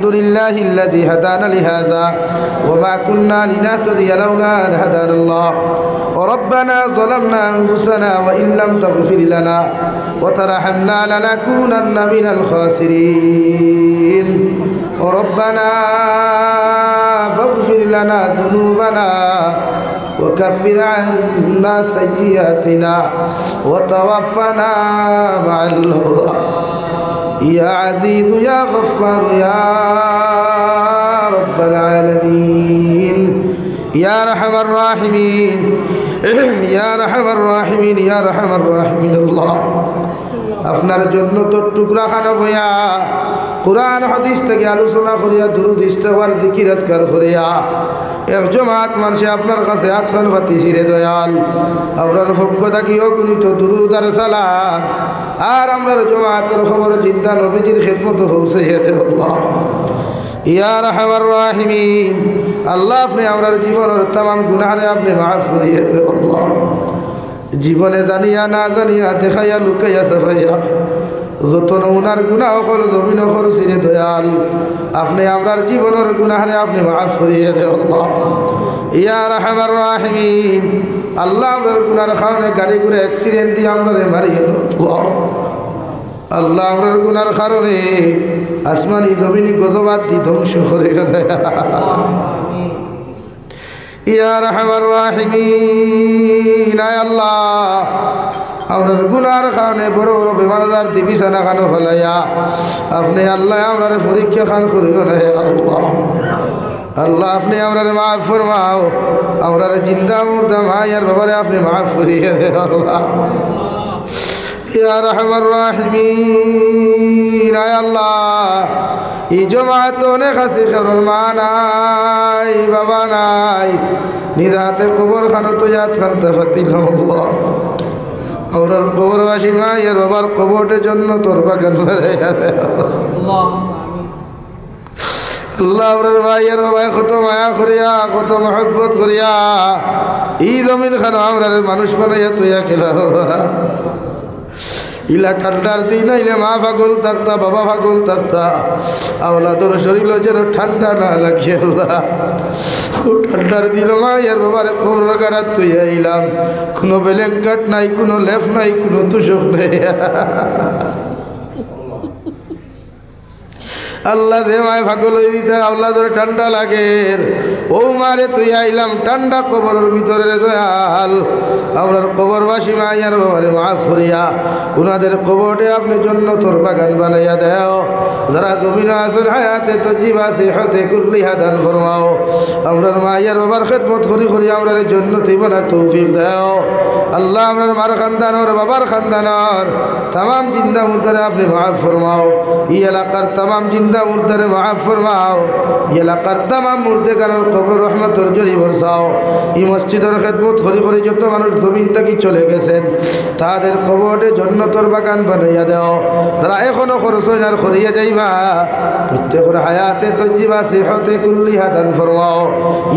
الحمد لله الذي هدانا لهذا وما كنا لنهتدي لولا أن هدانا الله وربنا ظلمنا أنفسنا وإن لم تغفر لنا وترحمنا لنكونن من الخاسرين وربنا فاغفر لنا ذنوبنا وكفر عنا سيئاتنا وتوفنا مع الأبرار يا عزيز يا غفار يا رب العالمين يا رحم الراحمين يا رحم الراحمين يا رحم الراحمين الله আপনার জন্য তো টুকরা খানা বইয়া কোরআন হাদিস থেকে আলোচনা করিয়া দুরূদ ইস্তিগফার জিকির আজকার করিয়া এক জমাত মানুষে আপনার কাছে হাতখান পাতিছি রে দয়াল আপনার পক্ষ থাকিও গুণিত দুরূদ আর সালাম আর আমরার জমাতের খবর চিন্তা নবীজির খিদমত পৌঁছাইয়া দে আল্লাহ ইয়া রাহমার রাহিমিন আল্লাহ আপনি আমরার জীবনের तमाम গুনাহরে আপনি মাফ করিয়ে দে আল্লাহ জীবনে জানিয়া না জানিয়া দেখাইয়া লুকাইয়া সাফাইয়া যত নমুনার গুনাহ হল জমিন খরচিরে দয়াল আপনি আমরার জীবনের গুনাহরে আপনি মাফ করিয়ে দে আল্লাহ ইয়া রাহমার রাহিমিন আল্লাহ আমরার গুনার কারণে গাড়ি করে অ্যাক্সিডেন্ট দিয়ে আমরারে মারিয়ে দে আল্লাহ আল্লাহ আমরার গুনার কারণে আসমানি জমিনি গজবাত দিয়ে ধ্বংস করে দে ইয়া রাহমার রাহিমিন আয় আল্লাহ আমরার গুনার কারণে বড় বড় বেমারদার দি বিছানা খানো ফেলাইয়া আপনি আল্লাহ আমরারে পরীক্ষা খান করিও না আল্লাহ আল্লাহ আপনি আমরারে মাফ ফরমাও আমরারে জিন্দা মুর্দা মায়ের ব্যাপারে আপনি মাফ করিয়ে দে আল্লাহ ইয়া রাহমার রাহিমিন আয় আল্লাহ এই জমাত অনেক আছে কারণ মা নাই বাবা নাই নিরাতে কবর খানো তো ইয়াত খানতে ফাতিল আল্লাহ আমরার কবরবাসী মায়ের বাবার কবরের জন্য তোর বাগান আল্লাহ আমরার ভাইয়ের বাবাই কত মায়া করিয়া কত মহব্বত করিয়া এই জমিন খানো আমরার মানুষ বানাইয়া তুইয়া খেলা ইলা ঠান্ডার দিন আইলে মা পাগল থাকতা বাবা পাগল থাকতা আওলাদর শরীর যেন ঠান্ডা না লাগিয়ে ঠান্ডার দিন মা এর বাবার কবর গাড়া তুই আইলাম কোনো ব্ল্যাঙ্কেট নাই কোনো লেফ নাই কোনো তুষক নেই আল্লাহ দে মায় পাগল হয়ে দিতে আওলাদর ঠান্ডা লাগে ও মারে তুই আইলাম ঠান্ডা কবরের ভিতরে দয়াল আমরার কবরবাসী মাইয়ার বাবারে মাফ করিয়া উনাদের কবরে আপনি জন্য তোর বাগান বানাইয়া দেও যারা জমিনে আছেন হায়াতে তো জীবা সেহতে কুল্লি হাদান ফরমাও আমরার মাইয়ার বাবার খেদমত করি করি আমরার জন্য জীবনের তৌফিক দেও আল্লাহ আমরার মার খানদানর বাবার খানদানর तमाम जिंदा मुर्दारे আপনি মাফ ফরমাও এই এলাকার तमाम जिंदा मुर्दारे माफ फरमाओ ये लाकर तमाम मुर्दे गानों कब्र रहमत और जरी बरसाओ ये मस्जिद और खिदमत खरी खरी जो तो मानुष जमीन तक चले गेছেন তাদের কবরে জান্নাতের বাগান বানাইয়া দাও যারা এখনো খরচইন আর খরিয়া যাইবা প্রত্যেকের হায়াতে তজ্জিবা সিহতে কুল্লিহা দান ফরমাও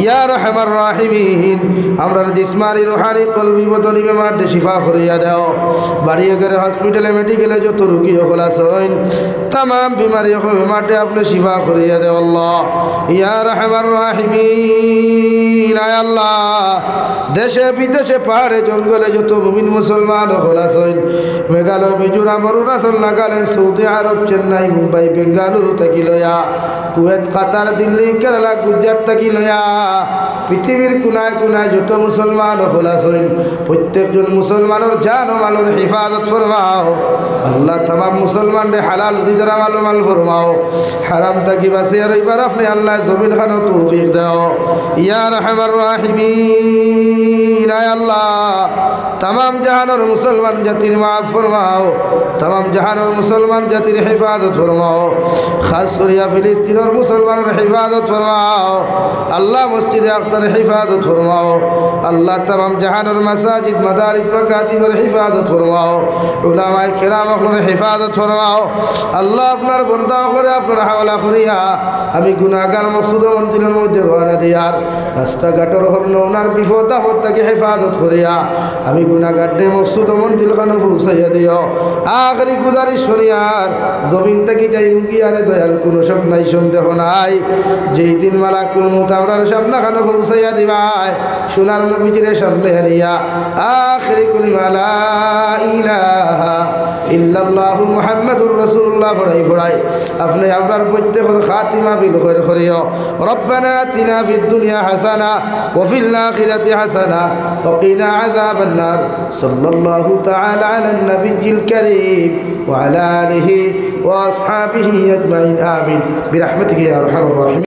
ইয়া রহমার রাহিমিন আমরার জিসমানি রুহানি কলবি বদনি বেমারে শিফা করিয়া দাও বাড়িয়ে গেলে হসপিটালে মেডিকেলে যত রোগী খলাস হইন तमाम बीमारी माटे आपने शिफा करिए दे अल्लाह या रहमान राहिमीन आय अल्लाह देशे विदेशे पहाड़े जंगले जो तो मुमिन मुसलमान खलास हईन मेघालय मिजोराम अरुणाचल नागालैंड सऊदी आरब चेन्नई मुम्बई बेंगालुरु तक लया कुवैत कतार दिल्ली केरला गुजरात तक लया पृथिवीर कुनाय कुनाय जो तो मुसलमान खलास हईन प्रत्येकजन मुसलमानर जान व मालर हिफाजत फरमाओ अल्लाह तमाम मुसलमान रे हलाल दिदरा माल माल फरमाओ हराम तकी बासिया रहीबार अपने अल्लाह जमीन खानो तौफीक दाओ या रहमान राहिमीन आय अल्लाह तमाम जहानर मुसलमान जातिर माफ फरमाओ तमाम जहानर मुसलमान जातिर हिफाजत फरमाओ खास करिया फिलिस्तीनर मुसलमानर हिफाजत फरमाओ अल्लाह मस्जिद अक्सर हिफाजत फरमाओ अल्लाह तमाम जहानर मसाजिद मदारिस मकातिबर हिफाजत फरमाओ उलमाए किराम अखलर हिफाजत फरमाओ अल्लाह अपनार बंदा अखलरे अपनार हवाला करिया आमी गुनाहगार मकसूद मंजिलेर मध्य रवाना दियार रास्ता घाटर हरन ओनार विपद आपद थेके हिफाजत करिया आमी गुनाहगारদের मकसूद मंजिल खानो पौঁছাইয়া दिओ आखिरी गुजारिश करियार जमीन थेके जाई मुगी आरे दयाल कोनो शक नाई দেখো নাই যেই দিন মালাকুল মউত আমরার সামনে খানে পৌঁছাইয়া দিবাই সোনার নবীজির সামনে আনিয়া আখিরি কলিমা লা ইলাহা ইল্লাল্লাহু মুহাম্মাদুর রাসূলুল্লাহ পড়াই আপনি আমরার প্রত্যেকের খাতিমা বিল খায়র করিও রব্বানা আতিনা ফিদ দুনিয়া হাসানা ওয়া ফিল আখিরাতি হাসানা ওয়া কিনা আযাবান নার সাল্লাল্লাহু তাআলা আলান নাবিয়্যিল কারীম ওয়া আলা আলিহি ওয়া আসহাবিহি আজমাইন আমিন বিরহমাতিকা ইয়া আরহামার রাহিমিন।